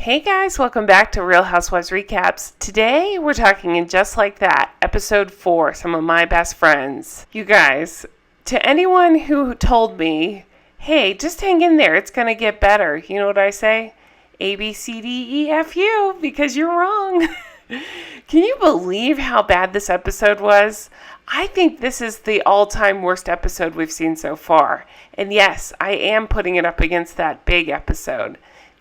Hey guys, welcome back to Real Housewives Recaps. Today we're talking in Just Like That, episode 4, Some of My Best Friends. You guys, to anyone who told me, hey, just hang in there, it's going to get better, you know what I say? A, B, C, D, E, F, U, because you're wrong. Can you believe how bad this episode was? I think this is the all-time worst episode we've seen so far. And yes, I am putting it up against that big episode.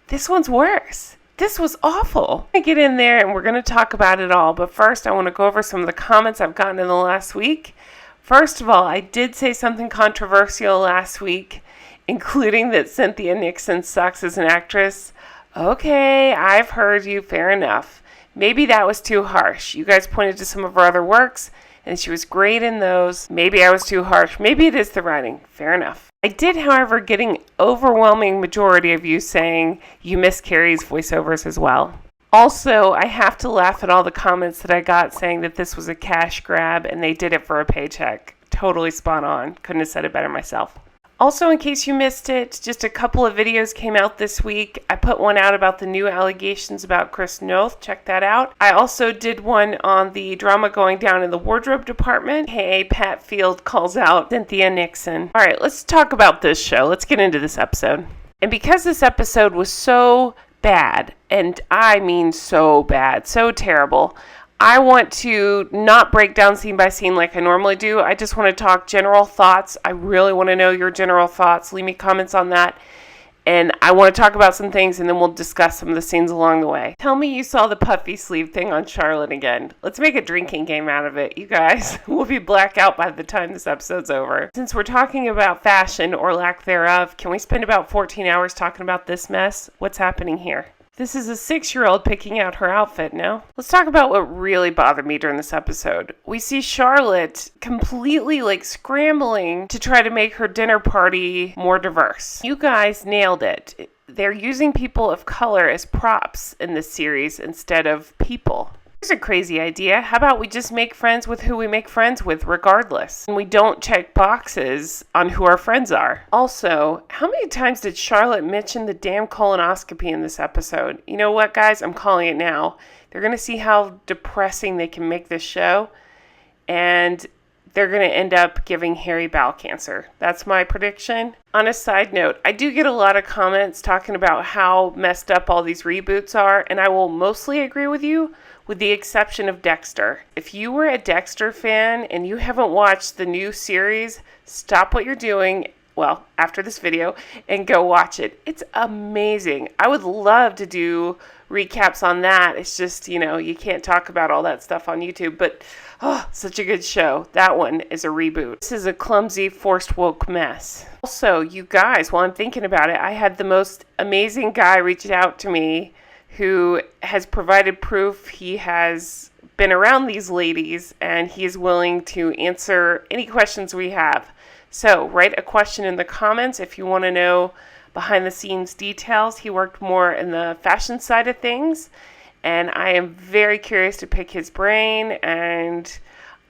This one's worse. This was awful. I get in there and we're going to talk about it all. But first, I want to go over some of the comments I've gotten in the last week. First of all, I did say something controversial last week, including that Cynthia Nixon sucks as an actress. Okay, I've heard you. Fair enough. Maybe that was too harsh. You guys pointed to some of her other works, and she was great in those. Maybe I was too harsh. Maybe it is the writing. Fair enough. I did, however, get an overwhelming majority of you saying you miss Carrie's voiceovers as well. Also, I have to laugh at all the comments that I got saying that this was a cash grab and they did it for a paycheck. Totally spot on. Couldn't have said it better myself. Also, in case you missed it, just a couple of videos came out this week. I put one out about the new allegations about Noth. Check that out. I also did one on the drama going down in the wardrobe department. Hey, Pat Field calls out Cynthia Nixon. All right, let's talk about this show. Let's get into this episode. And because this episode was so bad, and I mean so bad, so terrible, I want to not break down scene by scene like I normally do. I just want to talk general thoughts. I really want to know your general thoughts. Leave me comments on that. And I want to talk about some things, and then we'll discuss some of the scenes along the way. Tell me you saw the puffy sleeve thing on Charlotte again. Let's make a drinking game out of it. You guys will be blackout by the time this episode's over. Since we're talking about fashion or lack thereof, can we spend about 14 hours talking about this mess? What's happening here? This is a 6-year-old picking out her outfit, no? Let's talk about what really bothered me during this episode. We see Charlotte completely scrambling to try to make her dinner party more diverse. You guys nailed it. They're using people of color as props in this series instead of people. Here's a crazy idea. How about we just make friends with who we make friends with regardless? And we don't check boxes on who our friends are. Also, how many times did Charlotte mention the damn colonoscopy in this episode? You know what, guys? I'm calling it now. They're going to see how depressing they can make this show. And they're going to end up giving Harry bowel cancer. That's my prediction. On a side note, I do get a lot of comments talking about how messed up all these reboots are. And I will mostly agree with you, with the exception of Dexter. If you were a Dexter fan and you haven't watched the new series, stop what you're doing, well, after this video, and go watch it. It's amazing. I would love to do recaps on that. It's just, you can't talk about all that stuff on YouTube, but such a good show. That one is a reboot. This is a clumsy, forced woke mess. Also, you guys, while I'm thinking about it, I had the most amazing guy reach out to me who has provided proof he has been around these ladies and he is willing to answer any questions we have. So write a question in the comments if you want to know behind the scenes details. He worked more in the fashion side of things, and I am very curious to pick his brain, and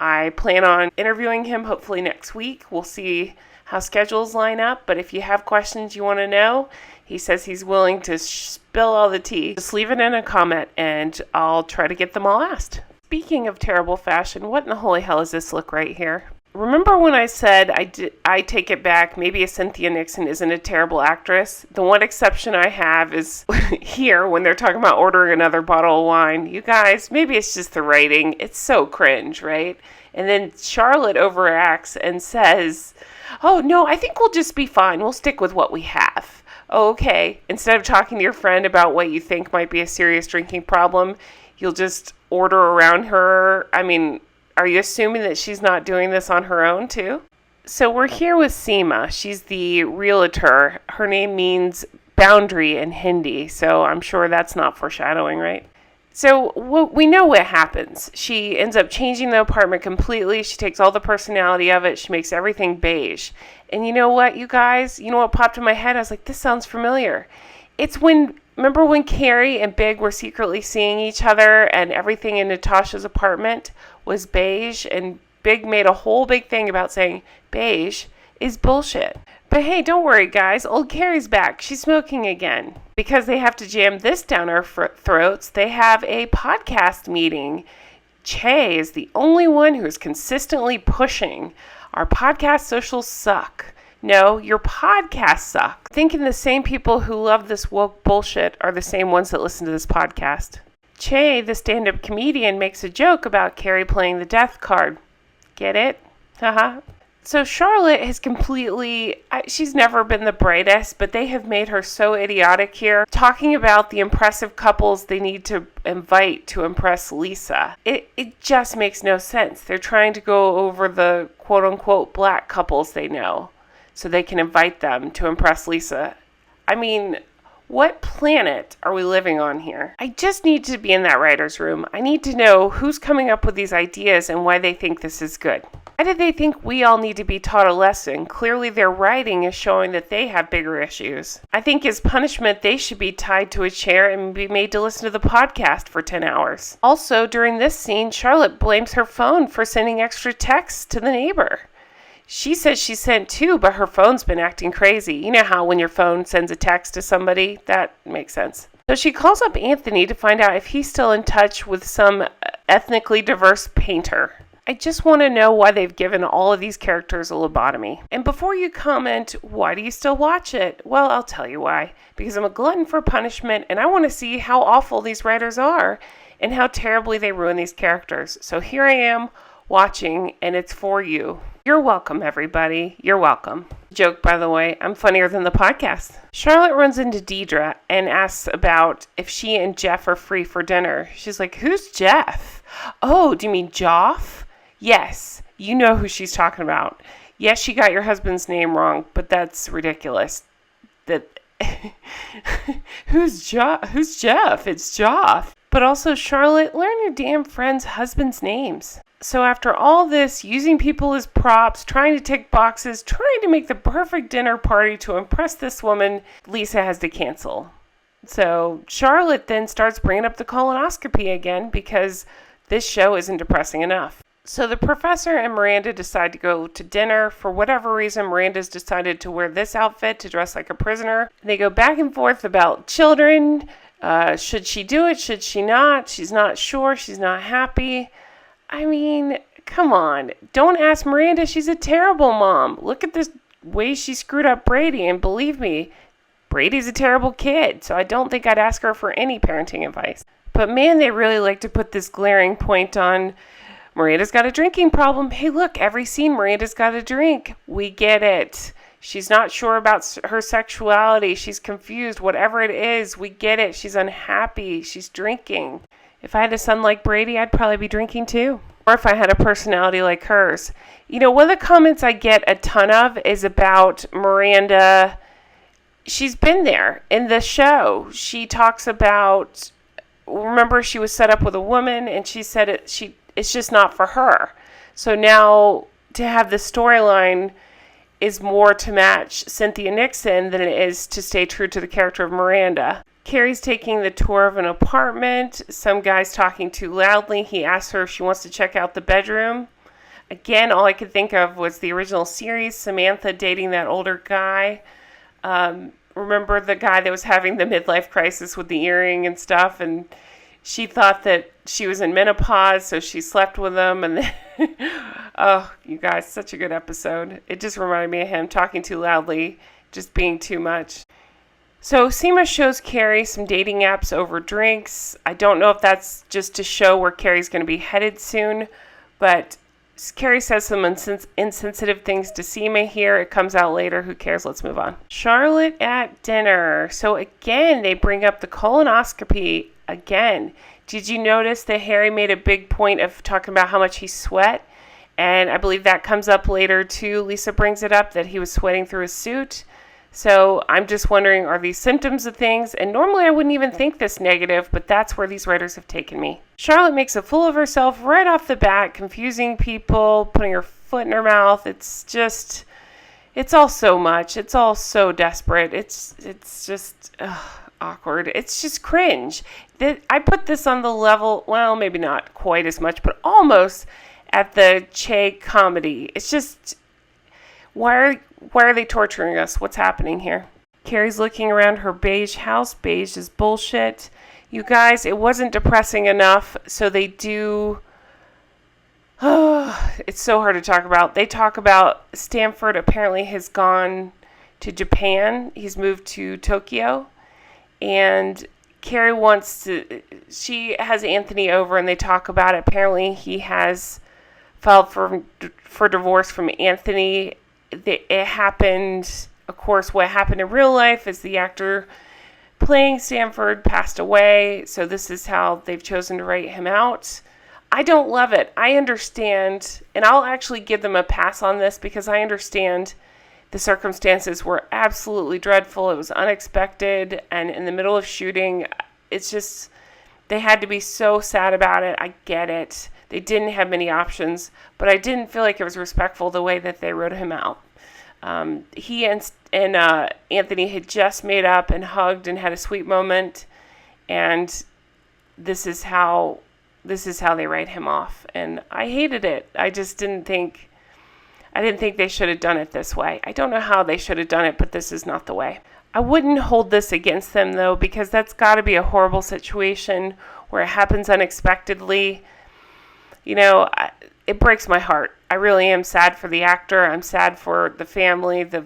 I plan on interviewing him hopefully next week. We'll see how schedules line up, but if you have questions you want to know, he says he's willing to spill all the tea. Just leave it in a comment and I'll try to get them all asked. Speaking of terrible fashion, what in the holy hell is this look right here? Remember when I said I take it back, maybe a Cynthia Nixon isn't a terrible actress? The one exception I have is here when they're talking about ordering another bottle of wine. You guys, maybe it's just the writing. It's so cringe, right? And then Charlotte overacts and says, oh, no, I think we'll just be fine. We'll stick with what we have. Oh, okay. Instead of talking to your friend about what you think might be a serious drinking problem, you'll just order around her. I mean, are you assuming that she's not doing this on her own too? So we're here with Seema. She's the realtor. Her name means boundary in Hindi, so I'm sure that's not foreshadowing, right? So we know what happens. She ends up changing the apartment completely. She takes all the personality of it. She makes everything beige. And you know what, you guys? You know what popped in my head? I was like, this sounds familiar. It's remember when Carrie and Big were secretly seeing each other and everything in Natasha's apartment was beige, and Big made a whole big thing about saying beige is bullshit. But hey, don't worry, guys. Old Carrie's back. She's smoking again. Because they have to jam this down our throats, they have a podcast meeting. Che is the only one who is consistently pushing. Our podcast socials suck. No, your podcasts suck. Thinking the same people who love this woke bullshit are the same ones that listen to this podcast. Che, the stand-up comedian, makes a joke about Carrie playing the death card. Get it? Haha. So Charlotte has she's never been the brightest, but they have made her so idiotic here, talking about the impressive couples they need to invite to impress Lisa. It just makes no sense. They're trying to go over the quote-unquote black couples they know, so they can invite them to impress Lisa. I mean, what planet are we living on here? I just need to be in that writer's room. I need to know who's coming up with these ideas and why they think this is good. Why do they think we all need to be taught a lesson? Clearly their writing is showing that they have bigger issues. I think as punishment, they should be tied to a chair and be made to listen to the podcast for 10 hours. Also, during this scene, Charlotte blames her phone for sending extra texts to the neighbor. She says she sent 2, but her phone's been acting crazy. You know how when your phone sends a text to somebody? That makes sense. So she calls up Anthony to find out if he's still in touch with some ethnically diverse painter. I just want to know why they've given all of these characters a lobotomy. And before you comment, why do you still watch it? Well, I'll tell you why. Because I'm a glutton for punishment, and I want to see how awful these writers are and how terribly they ruin these characters. So here I am watching, and it's for you. You're welcome, everybody. You're welcome. Joke, by the way, I'm funnier than the podcast. Charlotte runs into Deidre and asks about if she and Jeff are free for dinner. She's like, who's Jeff? Oh, do you mean Joff? Yes, you know who she's talking about. Yes, she got your husband's name wrong, but that's ridiculous. Who's Jeff? It's Joff. But also, Charlotte, learn your damn friends' husbands' names. So after all this, using people as props, trying to tick boxes, trying to make the perfect dinner party to impress this woman, Lisa has to cancel. So Charlotte then starts bringing up the colonoscopy again because this show isn't depressing enough. So the professor and Miranda decide to go to dinner. For whatever reason, Miranda's decided to wear this outfit to dress like a prisoner. They go back and forth about children. Should she do it? Should she not? She's not sure. She's not happy. I mean, come on. Don't ask Miranda. She's a terrible mom. Look at this way she screwed up Brady. And believe me, Brady's a terrible kid. So I don't think I'd ask her for any parenting advice. But man, they really like to put this glaring point on Miranda's got a drinking problem. Hey, look, every scene Miranda's got a drink. We get it. She's not sure about her sexuality. She's confused. Whatever it is, we get it. She's unhappy. She's drinking. If I had a son like Brady, I'd probably be drinking too. Or if I had a personality like hers. You know, one of the comments I get a ton of is about Miranda. She's been there in the show. She talks about, remember, she was set up with a woman and she said it's just not for her. So now to have the storyline is more to match Cynthia Nixon than it is to stay true to the character of Miranda. Carrie's taking the tour of an apartment. Some guy's talking too loudly. He asks her if she wants to check out the bedroom. Again, all I could think of was the original series, Samantha dating that older guy. Remember the guy that was having the midlife crisis with the earring and stuff, and she thought that she was in menopause, so she slept with him. And then, oh, you guys, such a good episode. It just reminded me of him talking too loudly, just being too much. So Seema shows Carrie some dating apps over drinks. I don't know if that's just to show where Carrie's going to be headed soon, but Carrie says some insensitive things to Seema here. It comes out later. Who cares? Let's move on. Charlotte at dinner. So again, they bring up the colonoscopy again. Did you notice that Harry made a big point of talking about how much he sweat? And I believe that comes up later too. Lisa brings it up that he was sweating through his suit. So I'm just wondering, are these symptoms of things? And normally I wouldn't even think this negative, but that's where these writers have taken me. Charlotte makes a fool of herself right off the bat, confusing people, putting her foot in her mouth. It's all so much. It's all so desperate. It's just awkward. It's just cringe. I put this on the level, well, maybe not quite as much, but almost at the Che comedy. It's just, Why are they torturing us? What's happening here? Carrie's looking around her beige house. Beige is bullshit. You guys, it wasn't depressing enough, so they do... Oh, it's so hard to talk about. They talk about Stanford apparently has gone to Japan. He's moved to Tokyo. And Carrie she has Anthony over and they talk about it. Apparently he has filed for divorce from Anthony. It happened, of course, what happened in real life is the actor playing Stanford passed away. So this is how they've chosen to write him out. I don't love it. I understand, and I'll actually give them a pass on this because I understand the circumstances were absolutely dreadful. It was unexpected, and in the middle of shooting, it's just, they had to be so sad about it. I get it. They didn't have many options, but I didn't feel like it was respectful the way that they wrote him out. He and Anthony had just made up and hugged and had a sweet moment, and this is how they write him off, and I hated it. I didn't think they should have done it this way. I don't know how they should have done it, but this is not the way. I wouldn't hold this against them, though, because that's got to be a horrible situation where it happens unexpectedly. It breaks my heart. I really am sad for the actor. I'm sad for the family, the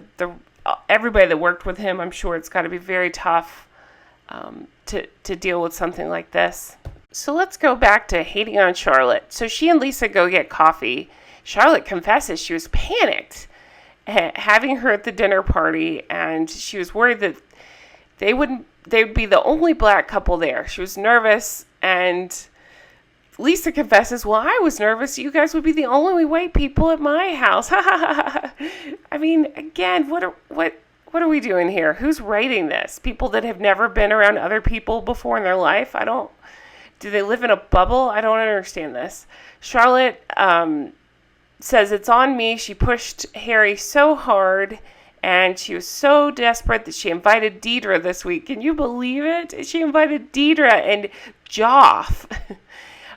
everybody that worked with him. I'm sure it's got to be very tough to deal with something like this. So let's go back to hating on Charlotte. So she and Lisa go get coffee. Charlotte confesses she was panicked having her at the dinner party, and she was worried that they would be the only black couple there. She was nervous, and Lisa confesses, well, I was nervous. You guys would be the only white people at my house. I mean, again, what are we doing here? Who's writing this? People that have never been around other people before in their life? Do they live in a bubble? I don't understand this. Charlotte says it's on me. She pushed Harry so hard, and she was so desperate that she invited Deidre this week. Can you believe it? She invited Deidre and Joff.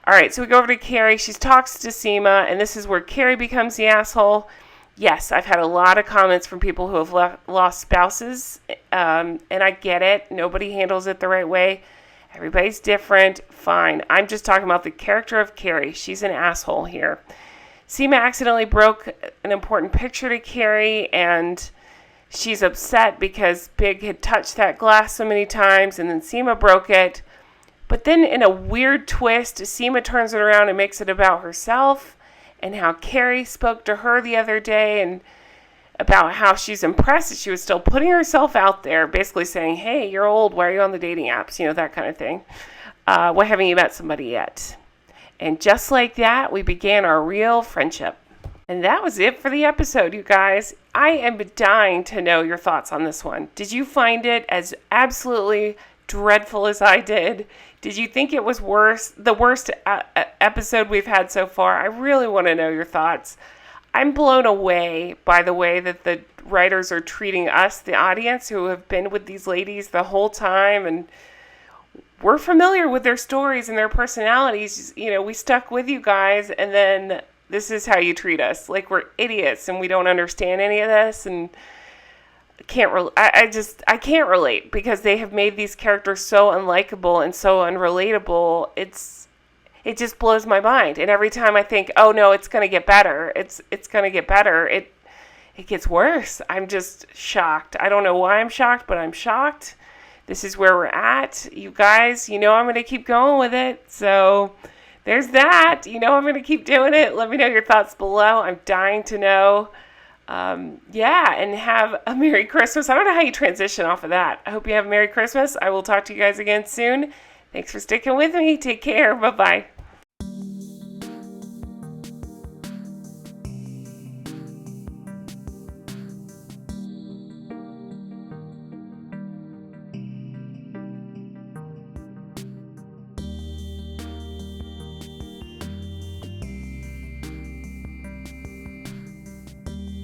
All right, so we go over to Carrie. She talks to Seema, and this is where Carrie becomes the asshole. Yes, I've had a lot of comments from people who have lost spouses, and I get it. Nobody handles it the right way. Everybody's different. Fine. I'm just talking about the character of Carrie. She's an asshole here. Seema accidentally broke an important picture to Carrie, and she's upset because Big had touched that glass so many times, and then Seema broke it. But then in a weird twist, Seema turns it around and makes it about herself and how Carrie spoke to her the other day and about how she's impressed that she was still putting herself out there, basically saying, hey, you're old, why are you on the dating apps? That kind of thing. Why haven't you met somebody yet? And just like that, we began our real friendship. And that was it for the episode, you guys. I am dying to know your thoughts on this one. Did you find it as absolutely dreadful as I did? Did you think it was the worst episode we've had so far? I really want to know your thoughts. I'm blown away by the way that the writers are treating us, the audience, who have been with these ladies the whole time, and we're familiar with their stories and their personalities. We stuck with you guys, and then this is how you treat us. Like we're idiots, and we don't understand any of this, and I can't relate because they have made these characters so unlikable and so unrelatable. It just blows my mind. And every time I think, oh no, it's going to get better. It's going to get better. It gets worse. I'm just shocked. I don't know why I'm shocked, but I'm shocked. This is where we're at. You guys, I'm going to keep going with it. So there's that. I'm going to keep doing it. Let me know your thoughts below. I'm dying to know. And have a Merry Christmas. I don't know how you transition off of that. I hope you have a Merry Christmas. I will talk to you guys again soon. Thanks for sticking with me. Take care. Bye-bye.